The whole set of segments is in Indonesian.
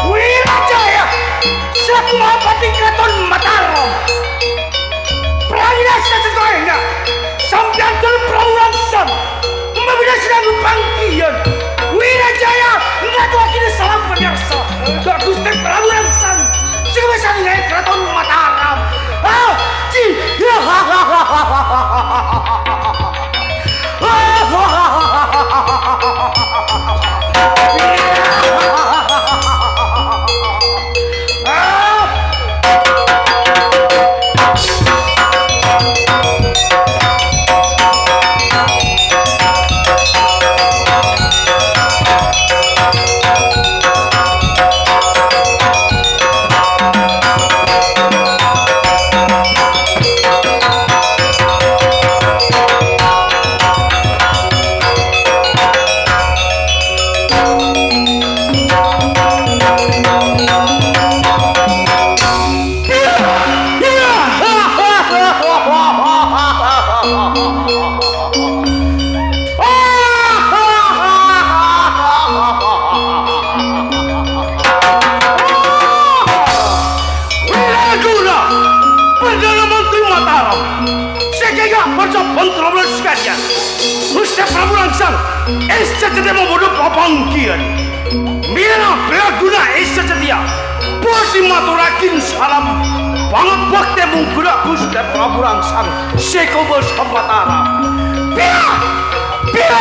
Wirajaya selaku Mahapati Keraton Mataram Prangina sesuatunya sampeyan Prabu Langsang membina sedang pangkian Wirajaya ngaturaken salam pemirsa Gusti Prabu Langsang sebesar ngai Keraton Mataram Gusti Prabu Langsang setia membunuh papangkian Mira Praguna setia Bodi maturakin salam Pangabakti mungkura Gusti Prabu Langsang Sekobo Sambatara Pia Pia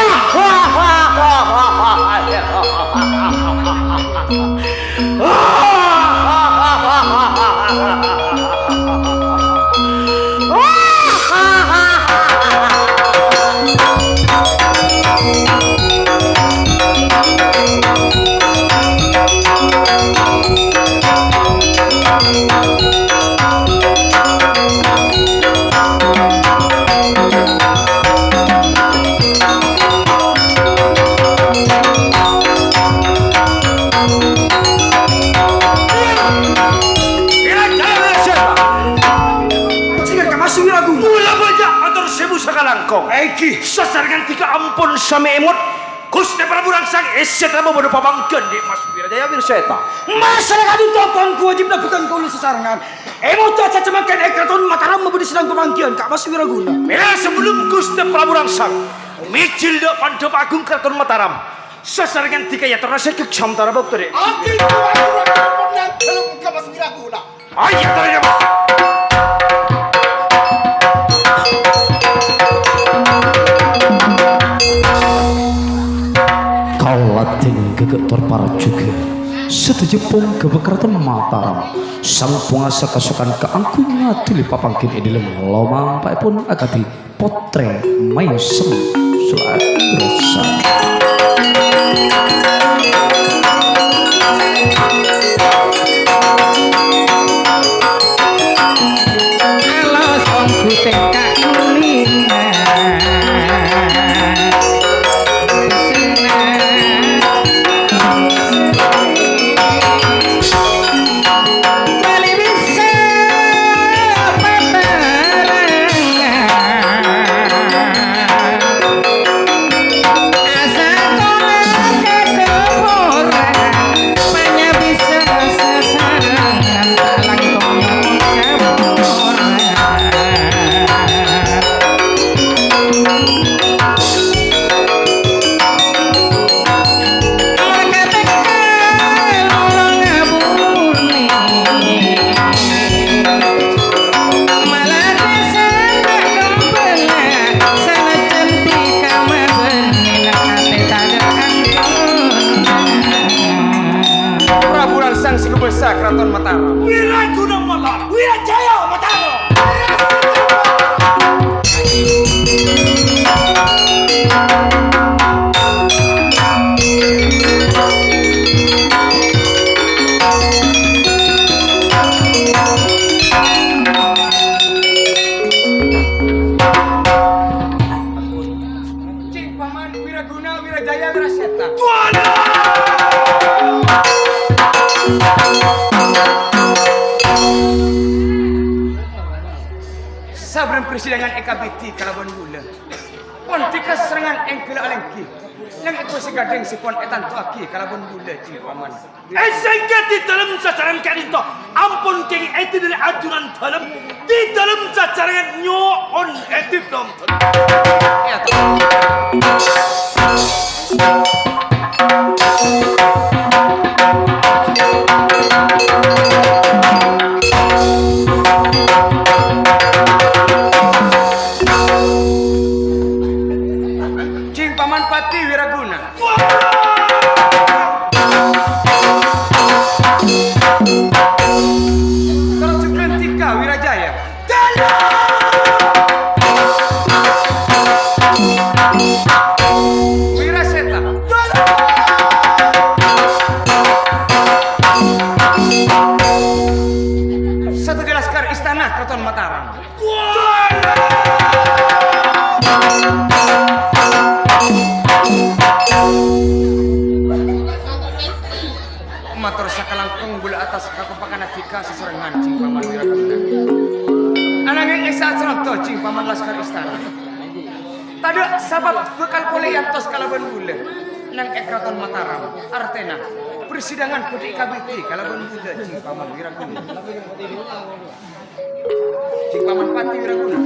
Eki sasarangan tiga ampun sami emot Gusti Prabu Langsang setia membunuh pamangken di Mas Wirajaya Wirseta masyarakat tonton wajib lakukan kulit sasarangan emot aja cemakan Keraton Mataram membunuh sedang pamangken Kak Mas Wiraguna Mila sebelum Gusti Prabu Langsang micil do Pandhawa Agung Keraton Mataram sasarangan tiga ya terasa kekam tara baktore Aki Kak Mas Wiraguna ayo tara Mas Latin gegetor para juga setejepung ke Keraton Mataram sang penguasa kasukan keangkung ngatili papangkin edilem lomang pun agati potre main sem sulat berasa halo songku teka kulina Keraton Mataram Wiraguna Mataram Wirajaya Mataram Cing Paman Wiraguna Wirajaya Wiraseta Tuan persidangan EKBT kalaban gula. Pon tika serangan engkel alengki. Lang eko si gadeng si pon etan tu aki kalaban gula cing paman. Esengke di dalam sasaran kanito. Ampun keng eti dari ajuran dalam di dalam sasaran nyo on eti dom. Ya Cing Paman Pati Wiraguna. Terus Tika Wirajaya. Wiraseta. Satu Laskar Istana Keraton Mataram. Matur sakalangkung gula atas kakopakan Tika seserengan cing Paman Wiraguna. Ananging esa ceroto cing Paman Laskar Istana. Tada sabab bekal pole yantos kalaban gula nang Keraton Mataram. Artena persidangan kode IKBT kalaban gula cing Paman Wiraguna. Cing Paman Pati Wiraguna.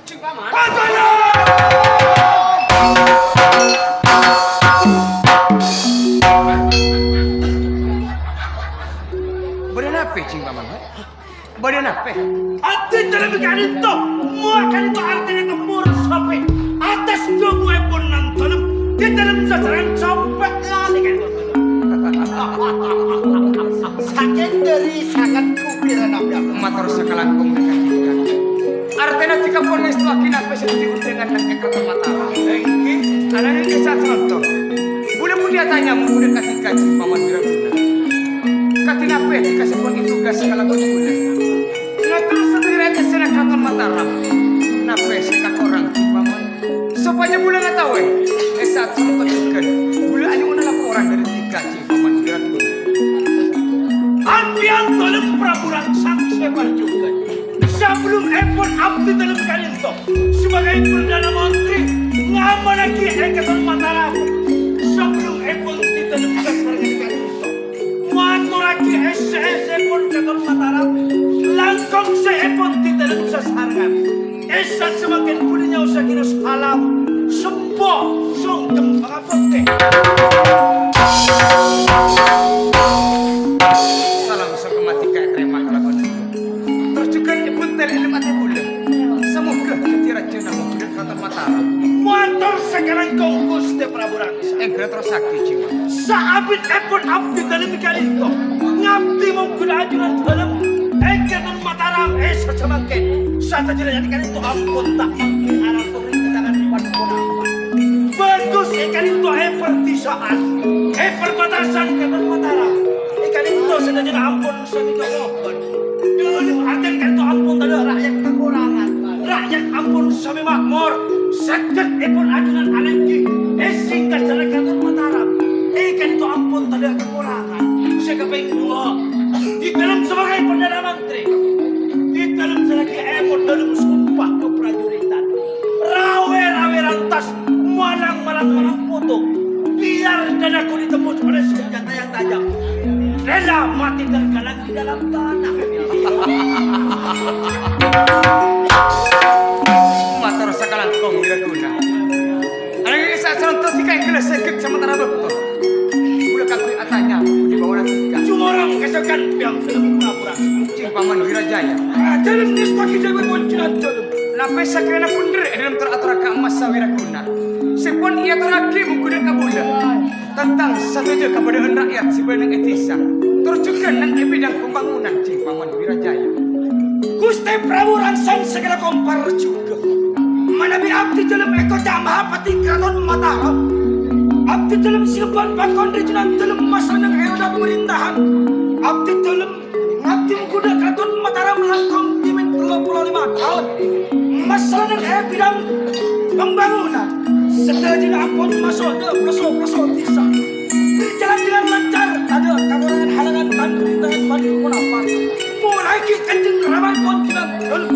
Cing Paman. Apa cing Paman? Badan apa? Ati dalam kanito, mua kanito artinya itu murah sampai atas tubuh pun nonton di dalam sasaran sampai lali kan? Sakit dari sangat kubiran apa? Mator sakalangkung dekat. Artinya jika pun itu akin apa seperti undangan dan Keraton Mataram. Ini anaknya kisah contoh. Boleh pun dia tanya mau dekat cing Paman Wiraguna. Katina apa dikasih bagi tugas kalaban gula. Ngatur sendiri aja sana Keraton Mataram. Napa sekak orang Paman? Supaya bulan nggak tahu saat contoh juga. Bulan hanya mau laporan dari Tika cing Paman Wiraguna. Ambian tolong Prabu Rangsang sebar juga. Sebelum Epon abdi dalam karinto sebagai Perdana Menteri ngaman lagi Keraton Mataram. Sebelum Epon di dalam sasaran karinto. Maturaki SS pun Keraton Mataram langkong saya pun di dalam sasaran. Esa semakin punya usah kira salam sempo sungkem pangapote. Salam sakematika terima kalaban. Terus juga pun ilmu ati bulan. Semoga ketira jenah muda Keraton Mataram. Motor sekarang kau Gusti Prabu Rangsa. Terus sakit cima. Saabit epon abdi dalam kalito ngabdi mungkin ajuran dalam Keraton Mataram esa semangkin sata jadi kalito ampun tak mungkin arah pemerintahan lewat apa. Bagus kalito pertisaan perbatasan Keraton Mataram kalito sudah jadi ampun sampai mohon dulu artinya kalito ampun tadi rakyat kekurangan rakyat ampun sampai makmur sakit epon ajuran alengki singkat jalan Keraton Mataram kan itu ampun tadi kekurangan. Saya kepengen dua di dalam sebagai Perdana Menteri, di dalam selagi emot dalam sumpah keprajuritan, rawe rantas, malang putuk, biar dadaku ditembus oleh senjata yang tajam, rela mati tergalang di dalam tanah. Matur sakalangkung Wiraguna. Anaknya saya contoh jika yang gelas sakit sementara betul. Atanya di bawah Tika. Cuma orang kesekan yang dalam pura-pura. Cing Paman Wirajaya. Dalam nisbah kita bermunculan dalam. Lapis sakrena pundir dalam teratur ke masa Wiraguna. Sepon ia teraki menggunakan kabula tentang satu je kepada rakyat sebenarnya etisa. Terus juga nang bidang pembangunan Cing Paman Wirajaya. Gusti Prabu Rangsang segera kompar juga. Manabi abdi dalam ekota Mahapati Keraton Mataram. Abdi dalam siapaan bakon regional dalam masa yang eroda pemerintahan. Abdi dalam ngabdi kuda Keraton Mataram langkong timin 35 tahun. Masalah yang bidang pembangunan. Setelah jika ampun masuk ke pelosok desa. Berjalan dengan lancar. Ada kekurangan halangan dan pemerintahan pada pun apa. lagi kanjeng ramai konjunan dalam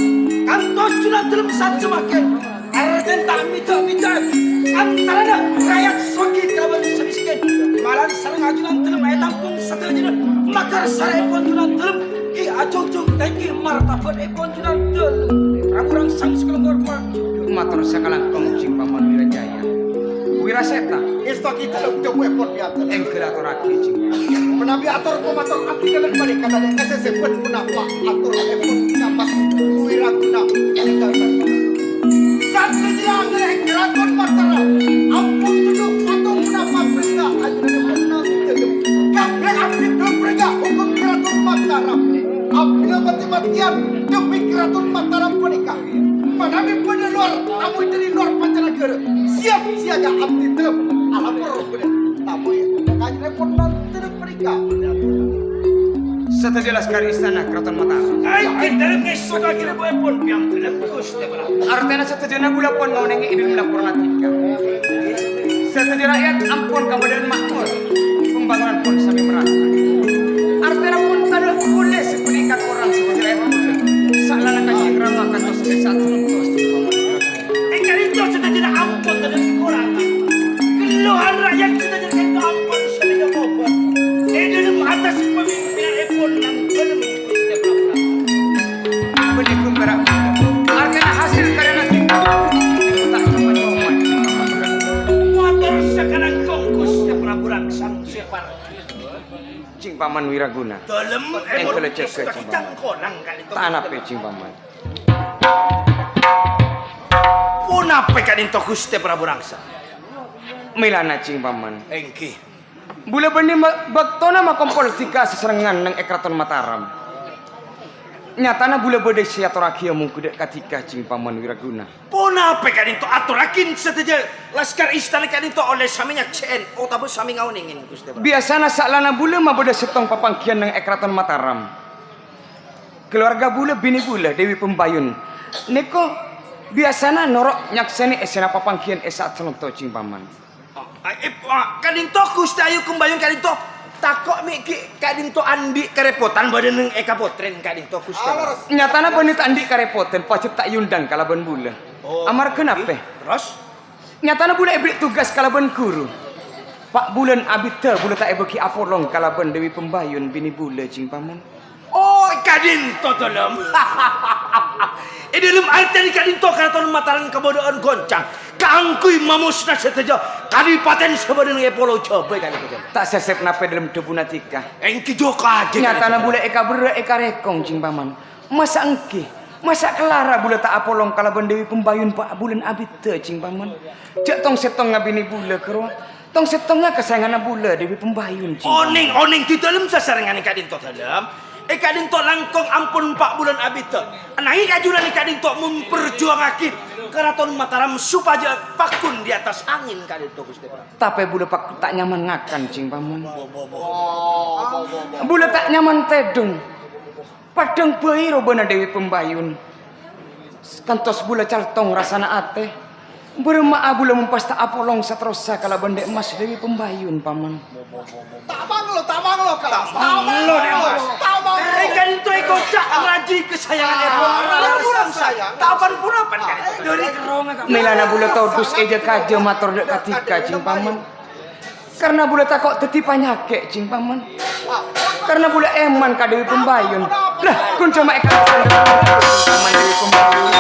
kantos junan dalam saat semakin arden tak minta antara rakyat sogit kawan semiskin malah sarang ajunan dalam ayat tampung setelahnya makar sarang konjunan dalam ki ajong-jong dan ki martabat konjunan dalam ramurang sang sekelengor matur sakalangkong Cing Paman Wirajaya Wiraseta Isto kita lang udah gue pun biasa. engkel aturake Cing Menabi atur komator abdi dalam balik kata yang kesesepun punapa atur epun nambah wiraguna. Satu jilang dari keraton Mataram. Ampun duduk atau punapa perintah ajudan menang duduk. Kampret abdi dalam perintah hukum keraton Mataram. Abdi mati-matian demi keraton Mataram menikah. Menabi pada luar, tamu dari luar pancanegara. Siap siaga abdi dalam alapur bener. Tamu kaji repot nanti mereka. Setelah laskar istana keraton Mataram Aikin dalam kesoga kira gue pun yang dalam gusti berapa artena setujana gula pon ngaunengi idun laporan atika setuju rakyat ampun kabudayan makmur pembangunan pun sampai merata artena pun kada boleh sepenikah orang setuju rakyat muda salana kasih ramah kantos desa terus Ikan itu sudah tidak ampun dari kekurangan keluhan rakyat sudah jadi ampun sudah tidak bobot dalam atas pemimpinan Epon yang dalam gusti berapa Benikum berak artena hasil karya nanti tak teman-teman motor sekarang kongkus ya Prabu Rangsang separ Cing Paman Wiraguna dalam Epon lecet ke Cing Paman korang kali itu tak nape Cing Paman pun apa kan itu gusti Prabu Rangsang milana Cing Paman engki bula benih baktona makom politika seserengan nang ekraton Mataram nyatana bula bede siaturahmi mungku dek katika Cing Paman Wiraguna pun apa kan itu aturakin seteja laskar istana kan itu oleh saminya CN oh tabu sami ngauningin gusti Prabu biasana saklana bula mah beda setong papangkian nang ekraton Mataram keluarga bula bini bula Dewi Pembayun neko biasana norok nyakseni esena papangkian esa celonto Cing Paman kadinto gusti ayu kumbayun kadinto takok miki kadinto andi kerepotan badan neng eka potren kadinto gusti nyatana benit andi karepoten pacet tak yundang kalaban bula amar kenapa terus nyatana bula ibrik tugas kalaban guru Pak bulan abita bula tak ebeki apolong kalaban Dewi Pembayun bini bula Cing Paman oh kadinto tolong dalam arti kadinto karaton Mataram kebodohan goncang kaangkui mamusna seteja kadipaten sebadan epolo coba kadinto tak sesep nape dalam debu natika engki joka aja nyatana bula eka berdua eka rekong Cing Paman masa engki masa kelara bula tak apolong kalaban Dewi Pembayun Pak bulan abita Cing Paman jak tong setong ngabini bula kero tong setongnya kesayangan bula Dewi Pembayun Cing oning di dalam sasarangan kadinto dalam kadinto langkong ampun 4 bulan abita nanging ajunan kadinto memperjuangake keraton Mataram supaya pakun di atas angin kadinto gusti Prabu tapi bula pak tak nyaman ngakan Cing Paman bula tak nyaman tedung padang bairo beuna Dewi Pembayun kantos bula caltong rasana ate bermaa bula mempasta apolong satrosa kala bende emas Dewi Pembayun Paman Tamang lo kalah. lo deh mas kadinto cak raji kesayangan Epon sayang. kapan pun apa dari kerongan milana bula todus eja kaja mator dek katika Cing Paman karena bula takok teti panyake Cing Paman karena bula eman ka Dewi Pembayun lah kun cuma eka Paman Dewi Pembayun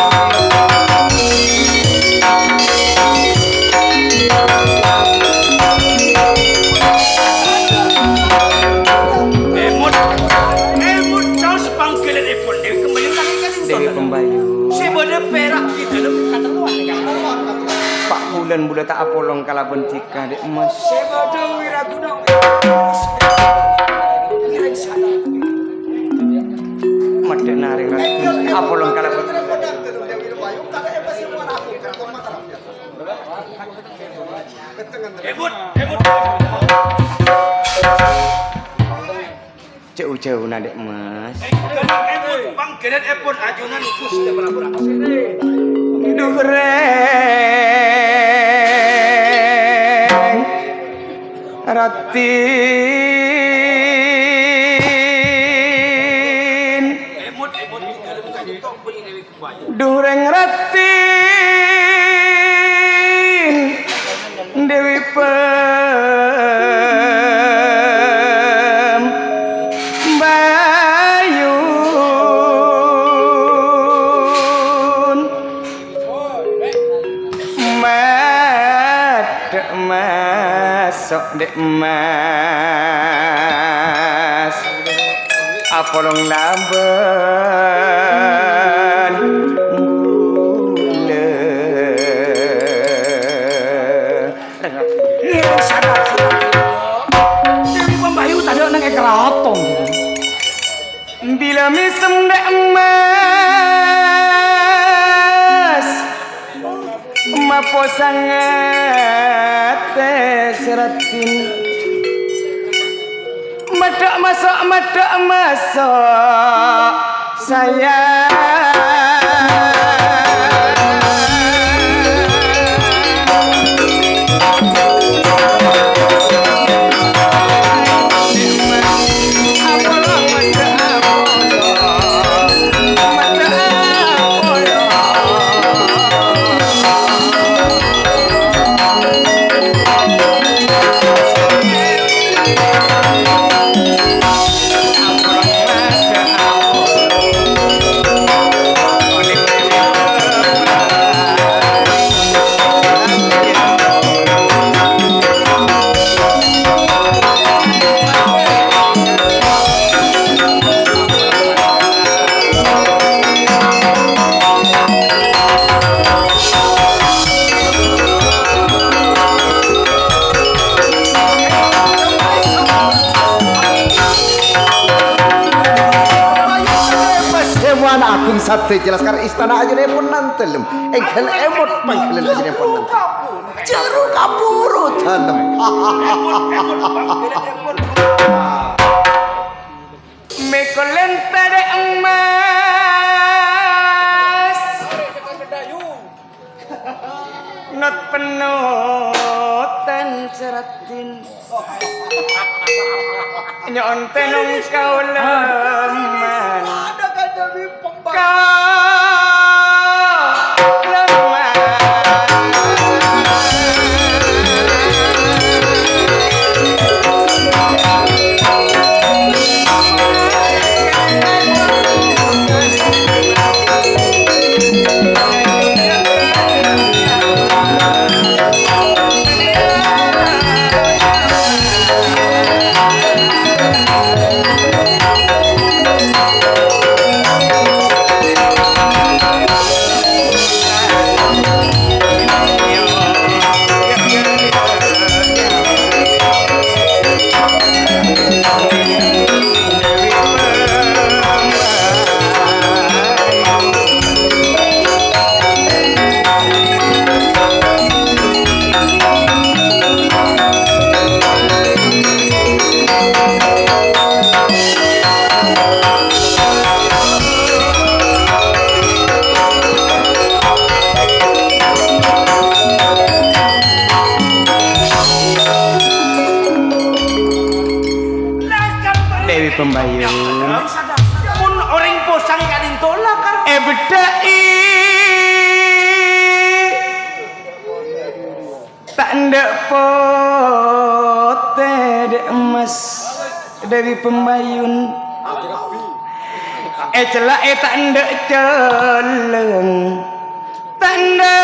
emut caos panggilan Epon Dewi kembali lagi kadinto Dewi Pembayun si bode perak di dalam kateluan Pak bulan bula tak apolong kala bentika dek emas si bode wiraguna ngiring sana made nari apolong kala bentika emut jauh-jauh na dek emas emut panggilan Epon ajunan gusti Prabu Rangsang duhreng ratin emas sok dek emas apolong laban gula Sadar. Dewi Pembayu tadi nang keraton. bila misem dek emas mapo sangat seratin madak masuk saya Agung Sabda jelaskan istana aja nih pun nantelem engkel emot panggilan aja nih pun nantelem jeruk kapuru danem mekolen pada emas not penutan ceratin nyon tenung kau leman ada kan Dewi Pembayu kau leman Dewi Pembayu Pun orang posang kadin tolak kan. bedai tak ndak pote dek emas Dewi Pembayun celak tak ndak celeng tak ndak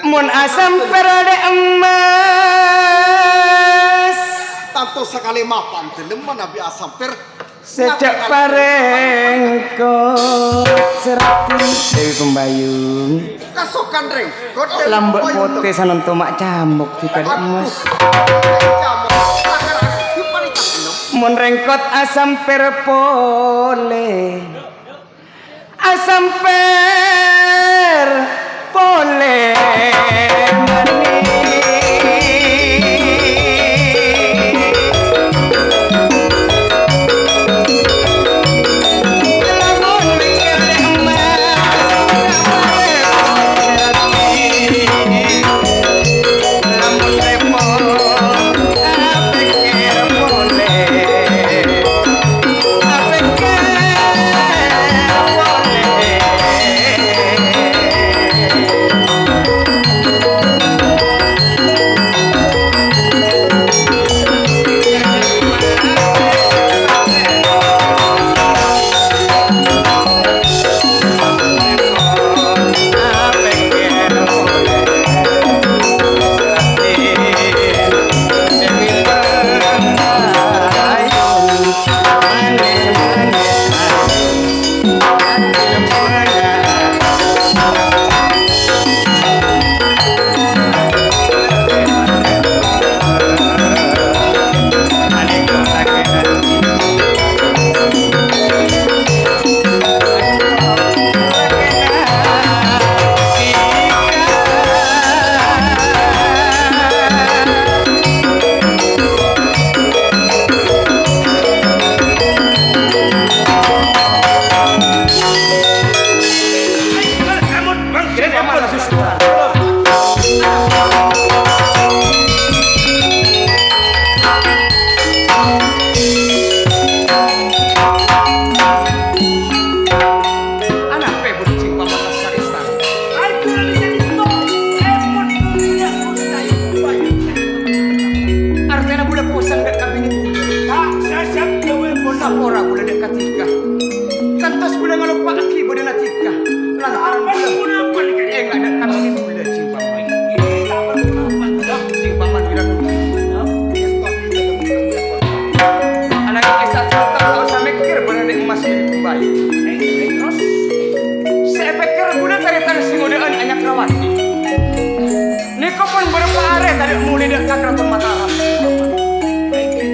Mun asam perade emas Tanto sekali mapan teleman Nabi Asamper sejak parengko seratin Dewi Pembayung kasokan reng lambek pote sanon tomak cambuk jika emas mun rengkot asam perpole asam perpole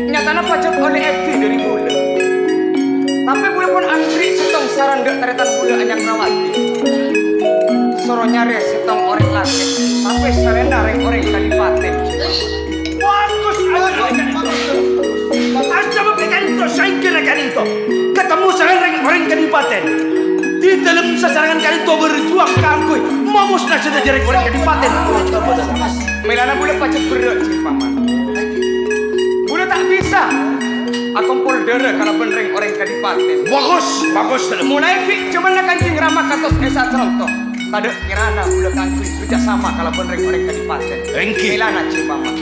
nyatana pajak oleh FT dari gula tapi gula pun antri setong saran gak taretan gula anyang rawati soro nyari setong orang laki tapi serena reng orang kadipaten aja memberikan itu saya kirakan itu ketemu serena reng orang kadipaten di dalam sasarangan kali itu berjuang kangkui mamusnah sudah jarang orang kadipaten melana gula pajak berat sih paman gula tak bisa aku poldera kalau benereng orang kadipaten bagus mulai ki cuman nak kancing ramah katos esa contoh tadi kirana gula kangkui kerjasama kalau benereng orang kadipaten engki melana sih paman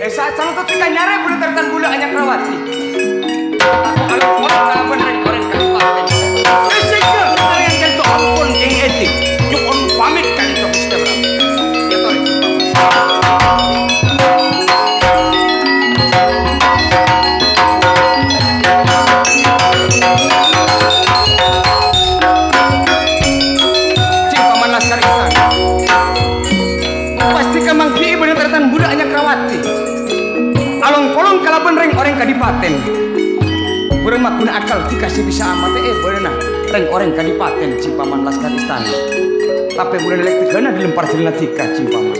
esa contoh kita nyari gula tertan gula anyak rawati aku kalau orang kalau benereng orang kadipaten sehingga kalian kan itu ampun yang etik nyukon pamit kan itu Gusti Prabu ya toh cing paman laskar isan pasti kemang ki bener tertan budak anyak rawati along polong kalaban reng orang kadipaten burung mak guna akal dikasih bisa amat bener reng orang kadipaten cing paman laskar istana tapi bulan elektrik gana dilempar jelena tika cing paman